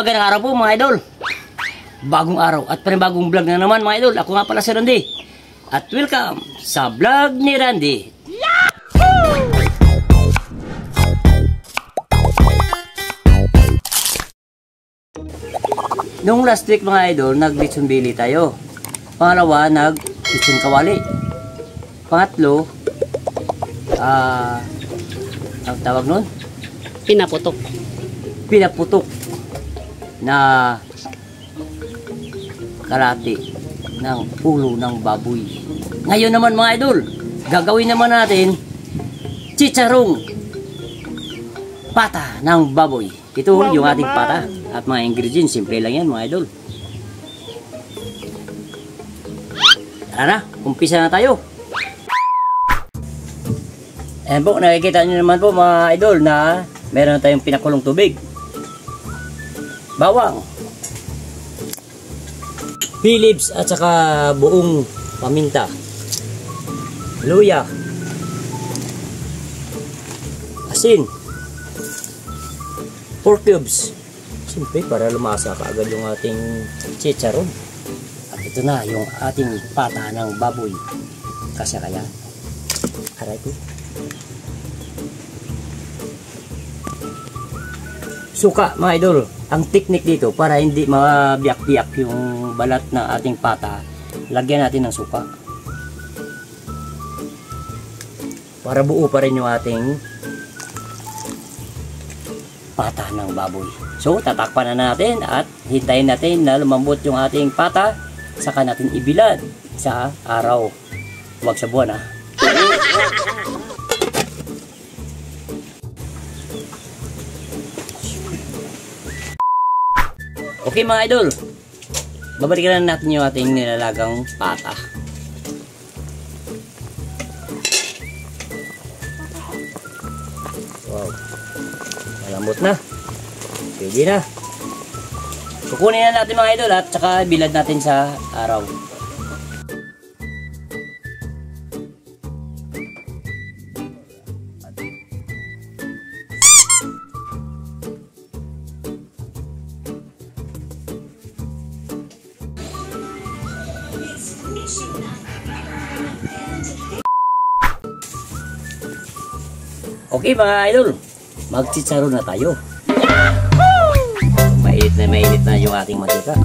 magandang araw po mga idol. Bagong araw at panibagong vlog na naman mga idol. Ako nga pala si Randy. At welcome sa vlog ni Randy. Yahoo! Noong last week mga idol, nag-lechon bili tayo. Pangalawa, nag-lechon kawali. Pangatlo, ang tawag nun? Pinaputok. Pinaputok na kalati ng ulo ng baboy. Ngayon naman mga idol, gagawin naman natin chicharong pata ng baboy. Ito yung ating pata at mga ingredients, simple lang yan mga idol. Tara na, umpisa na tayo. Ayan po, nakikita nyo naman po mga idol na meron na tayong pinakulong tubig. Bawang, Philips at saka buong paminta, luya, asin, pork cubes. Siyempre para lumasa kaagad yung ating chicharon. At ito na yung ating pata ng baboy. Kasi kaya aray ko. Suka mga idol. Ang technique dito para hindi mabiyak-biyak yung balat ng ating pata, lagyan natin ng suka. Para buo pa rin yung ating pata ng baboy. So, tatakpan na natin at hintayin natin na lumambot yung ating pata. Saka natin ibilad sa araw. Huwag sa buwan ha. Okay mga idol, babalikan na natin yung ating nilalagang pata. Wow, malambot na. Pwede na. Kukunin na natin mga idol at saka bilad natin sa araw. Okay mga idol, magchicharo na tayo. Mainit na yung ating mantika.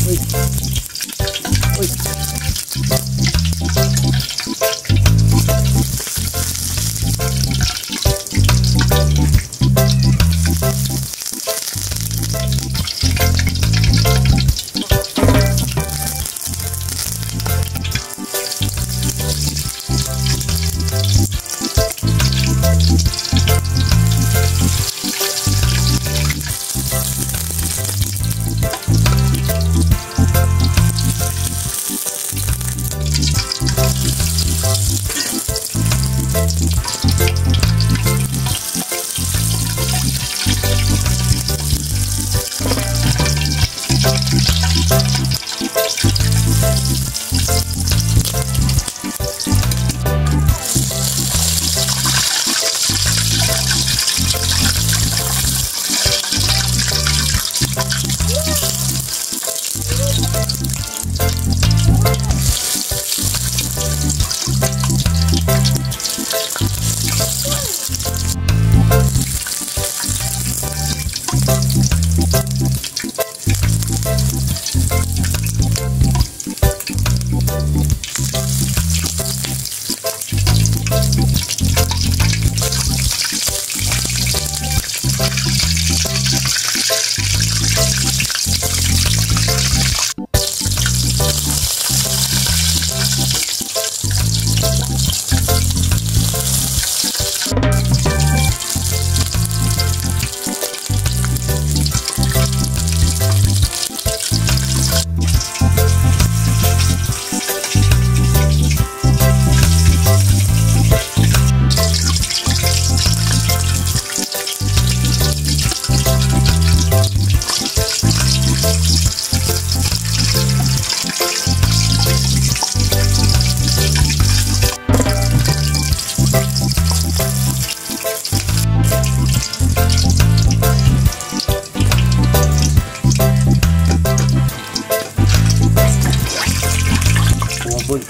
Uy. Uy.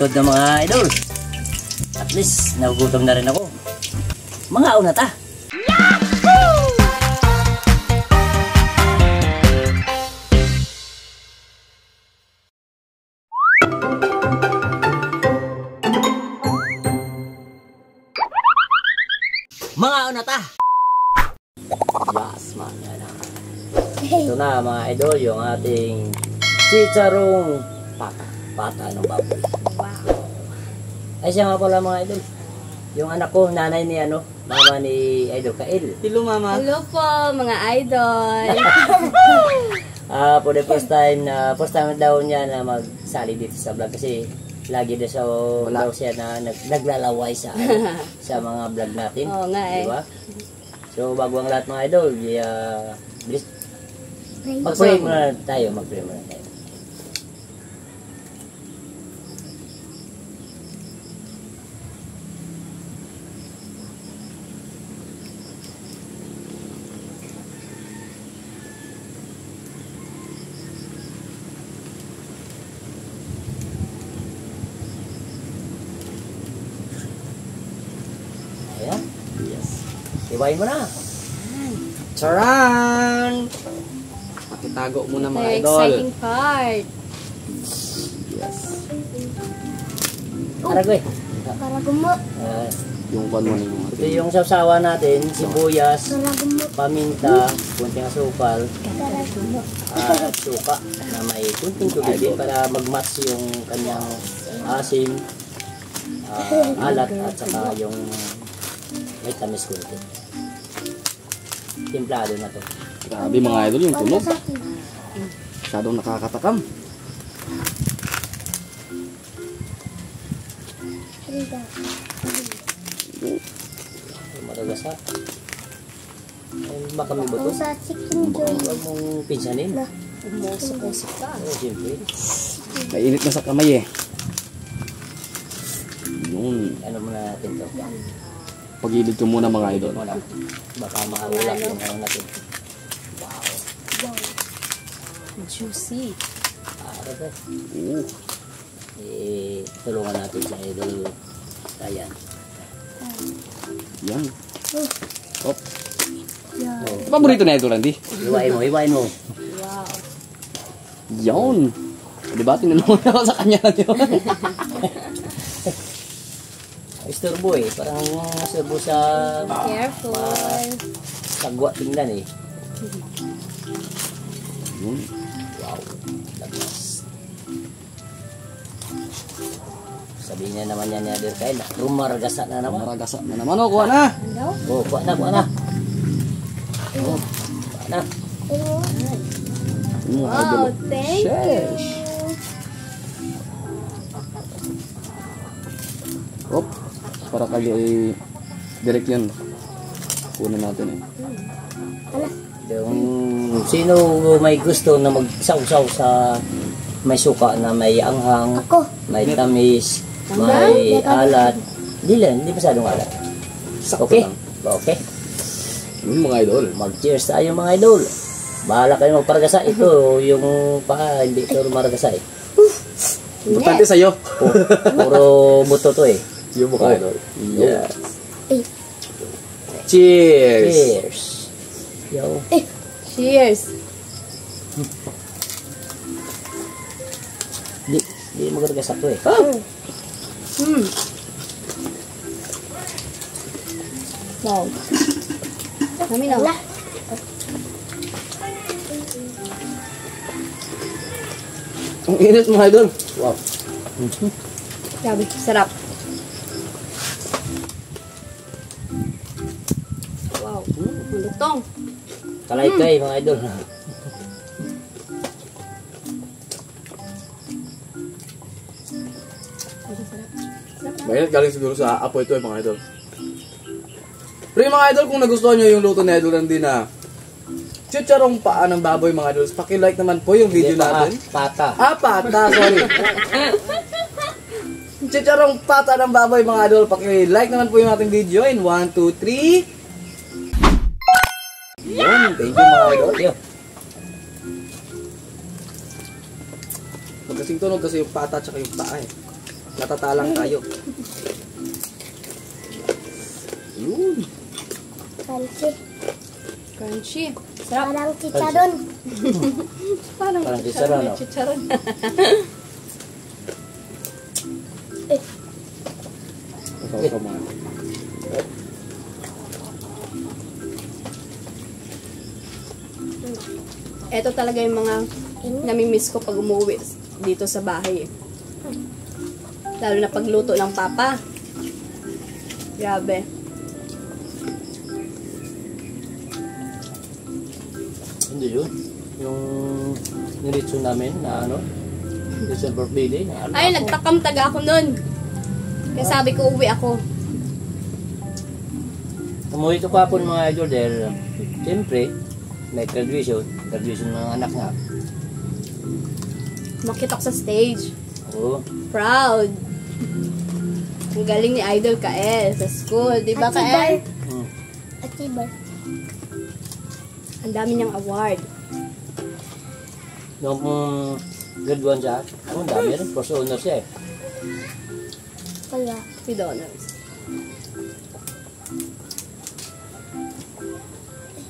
likod ng mga idol. At least, nagugutom na rin ako. Mga una ta. Mga una ta. Yes, man. Ito na mga idol, yung ating chicharong pata. Pata ng baboy. Wow. Ay siya nga pala mga idol. Yung anak ko, nanay ni mama ni Idol Kael. Hello mama. Hello po mga idol. For the first time daw niya na magsali dito sa vlog kasi lagi daw siya na naglalaway sa sa mga vlog natin. Oo nga eh. Diba? So bago ang lahat mga idol, please mag-pray muna tayo, Ayan. Yes. Iwain mo na. Charan! Pakitago muna mga The idol. exciting part. Yes. Aragoy. Karagumo. Yung pan mo ninyo. Ito yung sawsawa natin, sibuyas, paminta, kunting asukal, at suka na may kunting tubig din para mag-match yung kanyang asim, alat at saka yung may tamis kunti. Timplado na to. Grabe mga idol yung tunog. Masyadong nakakatakam. Maragasa. Ay, baka may buto. Huwag mong pinsanin. Umusok-usok ka. Oo, siyempre. Mainit na sa kamay eh. Yun. Ano muna natin to? Pagilid ko muna mga idol. Wala. Baka makawala yung natin. Juicy. Aragoy. Tulungan natin sa idol. Ayan. Yan. Op. Oh. Paborito na idol, Randy. Iwain mo. Wow. Yan. Diba? Tinanong ako sa kanya yun. Istorbo eh. Parang istorbo sa Careful. sagwa tingnan eh. Yun. Wow. Labas. Sabihin niya naman yan niya din kayo. Rumaragasa na naman. Maragasa na naman. O, kuha na. Hello? Oh, kuha na. Oh, kuha na. Wow, thank Sheesh. Op. Para kayo ay direct yan. Kunin natin eh. Yung sino may gusto na magsawsaw sa may suka na may anghang, may tamis, may alat. Hindi masyadong alat. Sakto Okay? lang. Okay. Yun mga idol. Mag-cheers tayo mga idol. Bahala kayo magparagasa. Ito yung hindi ito maragasa eh. Importante sa'yo. Puro buto to eh. Yung mga idol. Yes. Cheers. Cheers. Yo. Cheers. Di magaragasa to eh. Wow. Kami na. Ang init mga idol. Wow. Grabe, sarap. Wow. Lutong. Kalay-kay mga idol. Mainit galing siguro sa apoy ito mga idol. Pero yung mga idol, kung nagustuhan nyo yung luto ni Idol Randy na chicharong paa ng baboy mga idol, paki-like naman po yung video natin. Pata. Pata, sorry. Chicharong pata ng baboy mga idol, paki-like naman po yung ating video in 1, 2, 3. Yun, thank you mga idol. Yo. Magkasing tunog kasi yung pata at yung paa eh. Natatalang tayo. Yun. Crunchy. Crunchy. Sarap. Parang chicharon. Parang Parang chicharon. chicharon, no? Chicharon. Ito mga. Ito talaga yung mga namimiss ko pag umuwi dito sa bahay. Lalo na pagluto ng papa. Grabe. Hindi yun. Yung nilitso namin na ano, December birthday na ano. Ay, nagtakamtag ako nun. Kaya sabi ko, uwi ako. Umuwi ko kapon mga idol dahil siyempre may graduation ng anak nga. Makita ko sa stage. Oo. Proud. Ang galing ni Idol Kael sa school. Di ba, Kael? Hmm. Achiever. Ang dami niyang award. Nung grade 1 siya, ang dami rin. First honor siya eh. Kaya. With honors.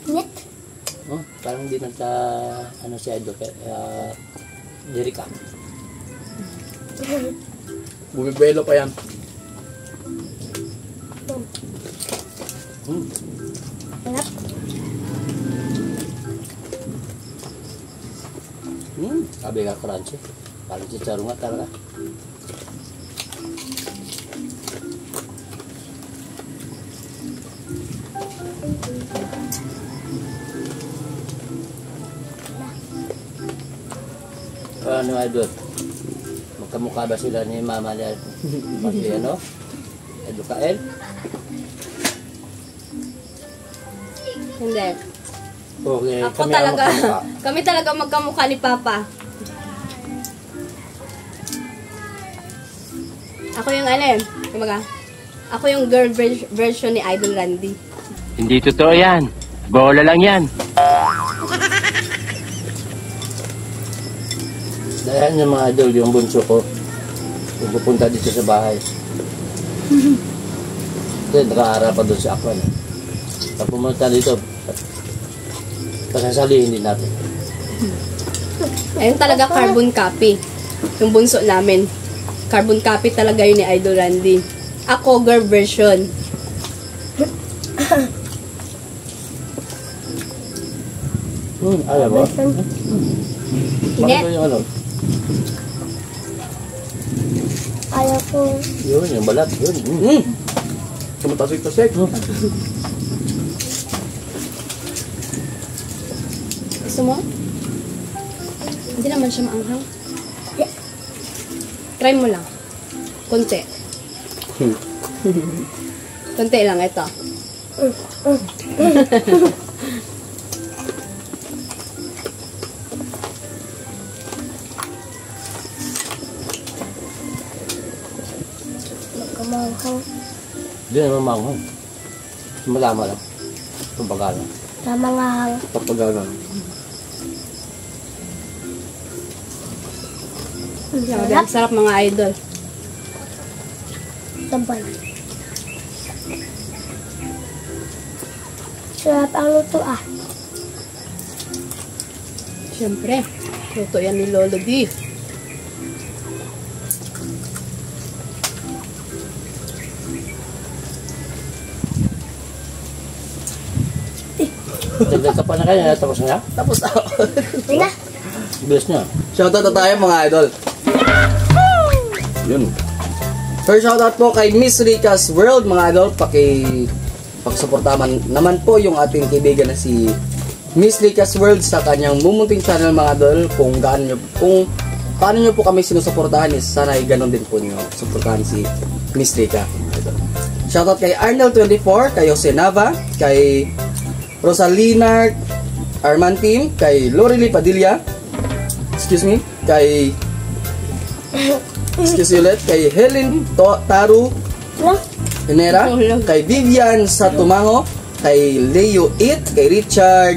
Net. Parang hindi nagka, ano siya idol, Jerica. Bumibelo pa yan. Hanap. Sabi ka crunchy. Parang chicharon nga talaga. Ano idol? Magkamukha ba sila ni Mama ni Pati ano? Idol Kael? Hindi. Okay, Ako kami ang talaga. magkamukha. Kami talaga magkamukha ni Papa. Ako yung ano eh. Kumbaga, ako yung girl version ni Idol Randy. Hindi totoo yan. Bola lang yan. Dahil yung mga idol, yung bunso ko, yung pupunta dito sa bahay. Kasi nakaharap pa doon sa Akwan. Pag pumunta dito, pasasalihin din natin. Ayun talaga carbon copy. Yung bunso namin. Carbon copy talaga yun ni Idol Randy. Ako, girl version. Alam mo? Inet. Bakit yung ano? Ayaw ko. Yun, yung balat. Yun. Sumatasik-tasik. Gusto mo? Hindi naman siya maanghang. Try mo lang. Konti. Konti lang ito. Magkamanghang. Hindi naman manghang. Malama lang. Pagpagala. Tamanghang. Papagalan. Grabe, ang sarap mga idol. Sabay. Sarap ang luto ah. Siyempre, luto yan ni Lolo D. Dagdag ka pa na kaya, tapos na? Tapos ako. Yun na. Bilis niya. Shoutout na tayo mga idol. Yun. First shoutout po kay Miss Rica's World mga idol. Pakisuportahan naman po yung ating kaibigan na si Miss Rica's World sa kanyang mumunting channel mga idol. Kung paano nyo po kami sinusuportahan sana ay ganon din po nyo suportahan si Miss Rica. Shoutout kay Arnel24, kay Jose Nava, kay Rosalina Armantin, kay Lorely Padilla, kay kay Helen Taru Hinera, kay Vivian Satumango, kay Leo It, kay Richard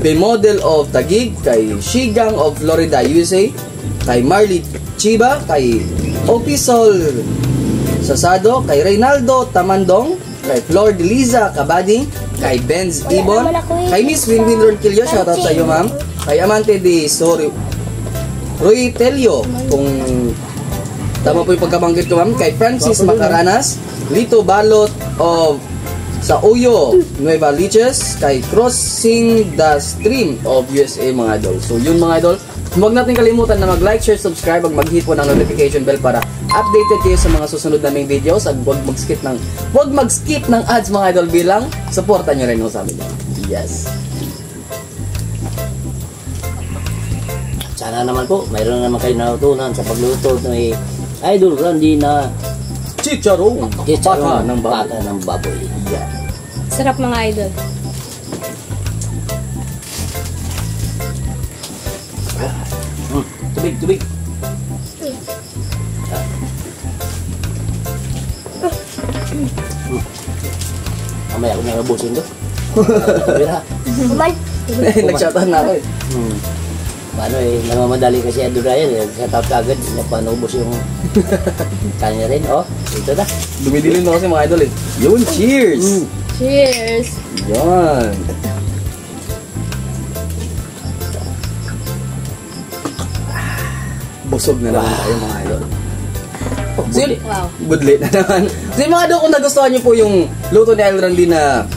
The Model of Taguig, kay Shigang of Florida, USA, kay Marley Chiba, kay Opisol Sasado, kay Reynaldo Tamandong, kay Flor de Liza Cabadi, kay Benz Ibon, kay Miss Winwin Ronquillo, shoutout sa iyo ma'am, kay Amante de Roy Telio, kung tama po yung pagkabanggit ko ma'am, kay Francis Macaranas, Lito Balot of sa Uyo, Nueva Liches, kay Crossing the Stream of USA mga idol. So yun mga idol, huwag natin kalimutan na mag-like, share, subscribe, mag-hit po ng notification bell para updated kayo sa mga susunod naming videos at huwag mag-skip ng ads mga idol bilang supportan nyo rin sa amin. Yes. Sana naman po, mayroon naman kayo natutunan sa pagluto ng Idol Randy na Chicharong pata ng baboy. pata ng baboy. Yeah. Sarap mga idol. Tubig. Mamaya ako narabusin to. Bira. Kuman. Nag-shoutout na ako eh. Paano namamadali kasi Idol Ryan sa top agad, napanubos yung kanya rin. Oh, ito na. Dumidilin na kasi mga idol eh. Yun, cheers! Cheers! Yan. Busog na naman tayo mga idol. Wow. Budlit na naman. So yung mga idol, kung nagustuhan nyo po yung luto ni Idol Randy na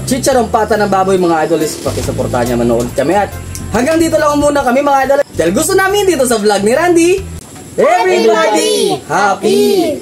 chicharong pata ng baboy mga idol, is pakisuportahan niya, manood kami at hanggang dito lang muna kami mga idol. Dahil gusto namin dito sa vlog ni Randy, everybody happy!